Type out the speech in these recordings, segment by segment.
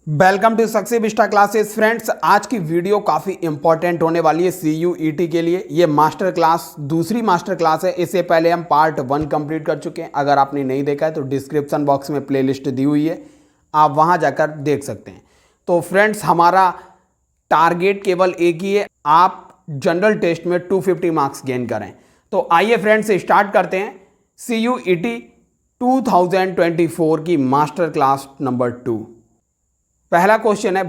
Welcome to Success Vista classes friends. आज की video काफ़ी इंपॉर्टेंट होने वाली है CUET के लिए। ये मास्टर क्लास दूसरी मास्टर क्लास है। इससे पहले हम पार्ट 1 कंप्लीट कर चुके हैं। अगर आपने नहीं देखा है तो डिस्क्रिप्शन बॉक्स में प्लेलिस्ट दी हुई है, आप वहां जाकर देख सकते हैं। तो फ्रेंड्स, हमारा टारगेट केवल एक ही है, आप जनरल टेस्ट में 250 मार्क्स गेन करें। तो आइए फ्रेंड्स स्टार्ट करते हैं CUET 2024 की मास्टर क्लास नंबर 2। पहला क्वेश्चन है,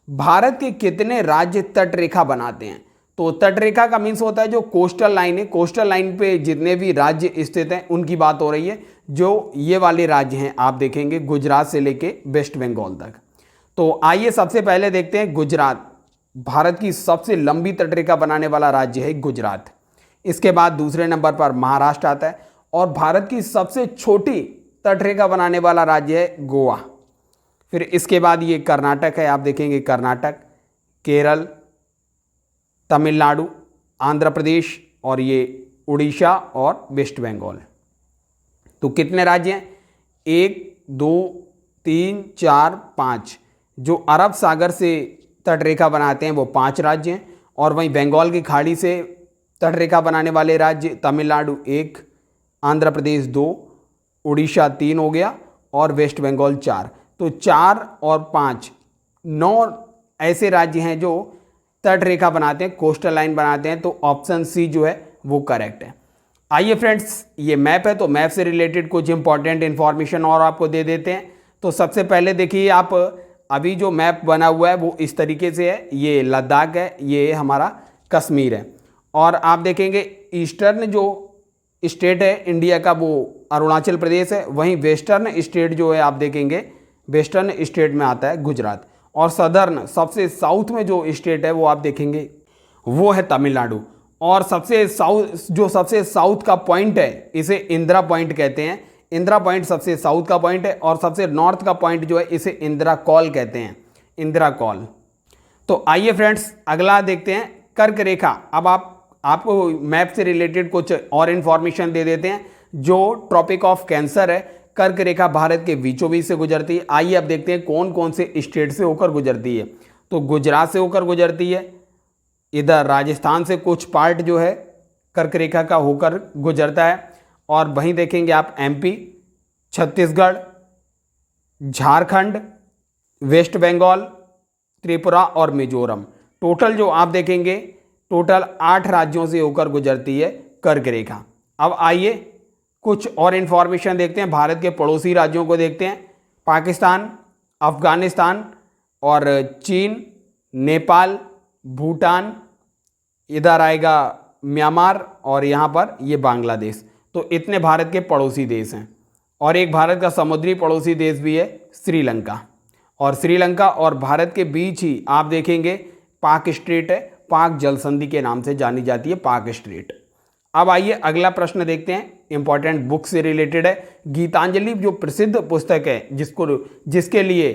भारत के कितने राज्य तटरेखा बनाते हैं? तो तटरेखा का मीन्स होता है जो कोस्टल लाइन है, कोस्टल लाइन पे जितने भी राज्य स्थित हैं उनकी बात हो रही है। जो ये वाले राज्य हैं आप देखेंगे गुजरात से लेके वेस्ट बंगाल तक। तो आइए सबसे पहले देखते हैं गुजरात। भारत की सबसे लंबी तटरेखा बनाने वाला राज्य है गुजरात। इसके बाद दूसरे नंबर पर महाराष्ट्र आता है और भारत की सबसे छोटी तटरेखा बनाने वाला राज्य है गोवा। फिर इसके बाद ये कर्नाटक है, आप देखेंगे कर्नाटक, केरल, तमिलनाडु, आंध्र प्रदेश और ये उड़ीसा और वेस्ट बंगाल। तो कितने राज्य हैं? 1 2 3 4 5। जो अरब सागर से तटरेखा बनाते हैं वो 5 राज्य हैं, और वहीं बंगाल की खाड़ी से तटरेखा बनाने वाले राज्य तमिलनाडु 1, आंध्र प्रदेश 2, उड़ीसा 3 हो गया और वेस्ट बंगाल 4। तो 4 और 5 9 ऐसे राज्य हैं जो तटरेखा बनाते हैं, कोस्टल लाइन बनाते हैं। तो ऑप्शन सी जो है वो करेक्ट है। आइए फ्रेंड्स, ये मैप है तो मैप से रिलेटेड कुछ इंपॉर्टेंट इंफॉर्मेशन और आपको दे देते हैं। तो सबसे पहले देखिए, आप अभी जो मैप बना हुआ है वो इस तरीके से है। ये लद्दाख है, ये हमारा कश्मीर है, और आप देखेंगे ईस्टर्न जो स्टेट है इंडिया का वो अरुणाचल प्रदेश है। वहीं वेस्टर्न स्टेट जो है आप देखेंगे वेस्टर्न स्टेट में आता है गुजरात, और सदर्न सबसे साउथ में जो स्टेट है वो आप देखेंगे वो है तमिलनाडु। और सबसे साउथ का पॉइंट है, इसे इंदिरा पॉइंट कहते हैं। इंदिरा पॉइंट सबसे साउथ का पॉइंट है, और सबसे नॉर्थ का पॉइंट जो है इसे इंदिरा कॉल कहते हैं, इंदिरा कॉल। तो आइए फ्रेंड्स अगला देखते हैं, कर्क रेखा। अब आपको मैप से रिलेटेड कुछ और इन्फॉर्मेशन दे देते हैं। जो ट्रॉपिक ऑफ कैंसर है, कर्क रेखा भारत के बीचों बीच से गुजरती है। आइए अब देखते हैं कौन कौन से स्टेट से होकर गुजरती है। तो गुजरात से होकर गुजरती है, इधर राजस्थान से कुछ पार्ट जो है कर्क रेखा का होकर गुजरता है, और वहीं देखेंगे आप MP, छत्तीसगढ़, झारखंड, वेस्ट बंगाल, त्रिपुरा और मिजोरम। टोटल जो आप देखेंगे टोटल 8 राज्यों से होकर गुजरती है कर्क रेखा। अब आइए कुछ और इन्फॉर्मेशन देखते हैं। भारत के पड़ोसी राज्यों को देखते हैं, पाकिस्तान, अफगानिस्तान और चीन, नेपाल, भूटान, इधर आएगा म्यांमार और यहाँ पर ये बांग्लादेश। तो इतने भारत के पड़ोसी देश हैं। और एक भारत का समुद्री पड़ोसी देश भी है श्रीलंका, और श्रीलंका और भारत के बीच ही आप देखेंगे पाक स्ट्रेट है, पाक जल संधि के नाम से जानी जाती है पाक स्ट्रेट। अब आइए अगला प्रश्न देखते हैं, इंपॉर्टेंट बुक से रिलेटेड है। गीतांजलि जो प्रसिद्ध पुस्तक है जिसके लिए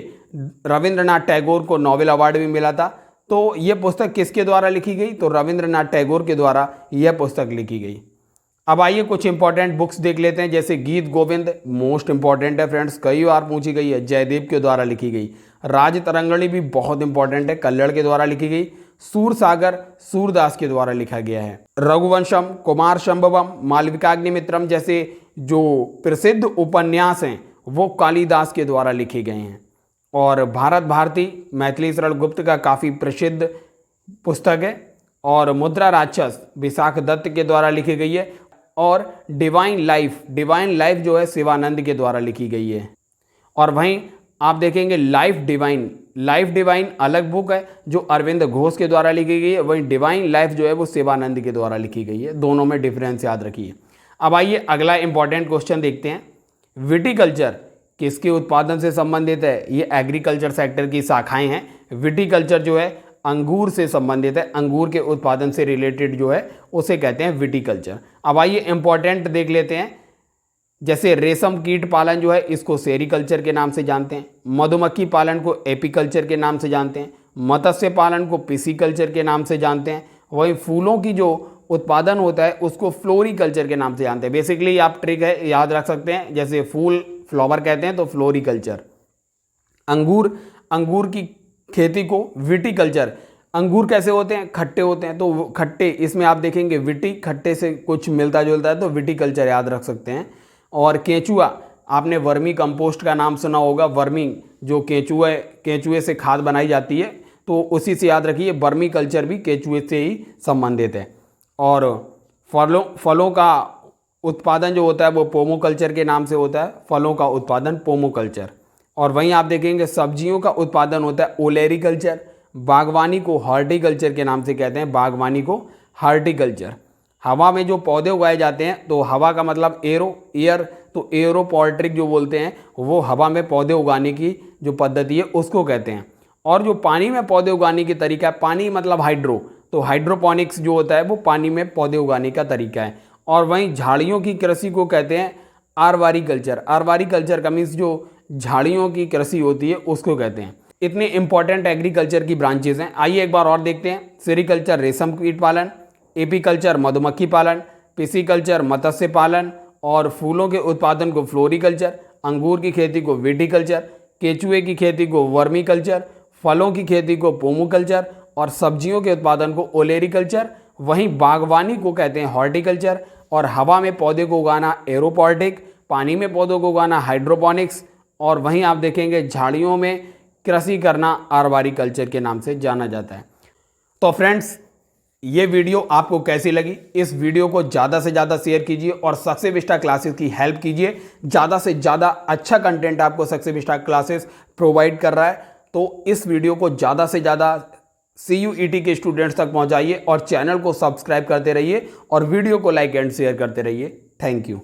रविंद्रनाथ टैगोर को नोबेल अवार्ड भी मिला था, तो यह पुस्तक किसके द्वारा लिखी गई? तो रविंद्रनाथ टैगोर के द्वारा यह पुस्तक लिखी गई। अब आइए कुछ इंपॉर्टेंट बुक्स देख लेते हैं, जैसे गीत गोविंद मोस्ट इंपॉर्टेंट है फ्रेंड्स, कई बार पूछी गई है, जयदेव के द्वारा लिखी गई। राज तरंगिणी भी बहुत इंपॉर्टेंट है, कल्लड़ के द्वारा लिखी गई। सूरसागर सूरदास के द्वारा लिखा गया है। रघुवंशम, कुमार संभवम, मालविकाग्निमित्रम जैसे जो प्रसिद्ध उपन्यास हैं वो कालिदास के द्वारा लिखे गए हैं। और भारत भारती मैथिली शरण गुप्त का काफ़ी प्रसिद्ध पुस्तक है। और मुद्रा राक्षस विशाख दत्त के द्वारा लिखी गई है। और डिवाइन लाइफ जो है शिवानंद के द्वारा लिखी गई है। और वहीं आप देखेंगे लाइफ डिवाइन अलग बुक है जो अरविंद घोष के द्वारा लिखी गई है, वहीं डिवाइन लाइफ जो है वो शिवानंद के द्वारा लिखी गई है। दोनों में डिफरेंस याद रखिए। अब आइए अगला इंपॉर्टेंट क्वेश्चन देखते हैं, विटिकल्चर किसके उत्पादन से संबंधित है? ये एग्रीकल्चर सेक्टर की शाखाएं हैं। विटिकल्चर जो है अंगूर से संबंधित है, अंगूर के उत्पादन से रिलेटेड जो है उसे कहते हैं विटिकल्चर। अब आइए इंपॉर्टेंट देख लेते हैं, जैसे रेशम कीट पालन जो है इसको सेरीकल्चर के नाम से जानते हैं, मधुमक्खी पालन को एपीकल्चर के नाम से जानते हैं, मत्स्य पालन को पिसीकल्चर के नाम से जानते हैं, वहीं फूलों की जो उत्पादन होता है उसको फ्लोरिकल्चर के नाम से जानते हैं। बेसिकली आप ट्रिक है याद रख सकते हैं, जैसे फूल फ्लावर कहते हैं तो फ्लोरिकल्चर। अंगूर की खेती को विटीकल्चर। अंगूर कैसे होते हैं? खट्टे होते हैं, तो खट्टे, इसमें आप देखेंगे विटी, खट्टे से कुछ मिलता जुलता है, तो विटीकल्चर याद रख सकते हैं। और केंचुआ, आपने वर्मी कंपोस्ट का नाम सुना होगा, वर्मी जो केंचुए से खाद बनाई जाती है, तो उसी से याद रखिए, वर्मी कल्चर भी केंचुए से ही संबंधित है। और फलों का उत्पादन जो होता है वो पोमोकल्चर के नाम से होता है, फलों का उत्पादन पोमोकल्चर। और वहीं आप देखेंगे सब्जियों का उत्पादन होता है ओलेरीकल्चर। बागवानी को हॉर्टिकल्चर के नाम से कहते हैं, बागवानी को हॉर्टिकल्चर। हवा में जो पौधे उगाए जाते हैं, तो हवा का मतलब एयर, तो एयरोपोल्ट्रिक जो बोलते हैं वो हवा में पौधे उगाने की जो पद्धति है उसको कहते हैं। और जो पानी में पौधे उगाने की तरीका है, पानी मतलब हाइड्रो, तो हाइड्रोपोनिक्स जो होता है वो पानी में पौधे उगाने का तरीका है। और वहीं झाड़ियों की कृषि को कहते हैं आरवारीकल्चर। आरवारीकल्चर का मीन्स जो झाड़ियों की कृषि होती है उसको कहते हैं। इतने इंपॉर्टेंट एग्रीकल्चर की ब्रांचेस हैं। आइए एक बार और देखते हैं। सेरीकल्चर रेशम कीट पालन, एपीकल्चर मधुमक्खी पालन, पिसीकल्चर मत्स्य पालन, और फूलों के उत्पादन को फ्लोरिकल्चर, अंगूर की खेती को विटीकल्चर, केचुए की खेती को वर्मीकल्चर, फलों की खेती को पोमोकल्चर, और सब्जियों के उत्पादन को ओलेरीकल्चर। वहीं बागवानी को कहते हैं हॉर्टिकल्चर, और हवा में पौधे को उगाना एरोपोल्टिक, पानी में पौधों को उगाना हाइड्रोपोनिक्स, और वहीं आप देखेंगे झाड़ियों में कृषि करना आरवारीकल्चर के नाम से जाना जाता है। तो फ्रेंड्स, ये वीडियो आपको कैसी लगी? इस वीडियो को ज़्यादा से ज़्यादा शेयर कीजिए और सक्सेस विस्टा क्लासेस की हेल्प कीजिए। ज़्यादा से ज़्यादा अच्छा कंटेंट आपको सक्सेस विस्टा क्लासेस प्रोवाइड कर रहा है, तो इस वीडियो को ज़्यादा से ज़्यादा CUET के स्टूडेंट्स तक पहुंचाइए और चैनल को सब्सक्राइब करते रहिए और वीडियो को लाइक एंड शेयर करते रहिए। Thank you.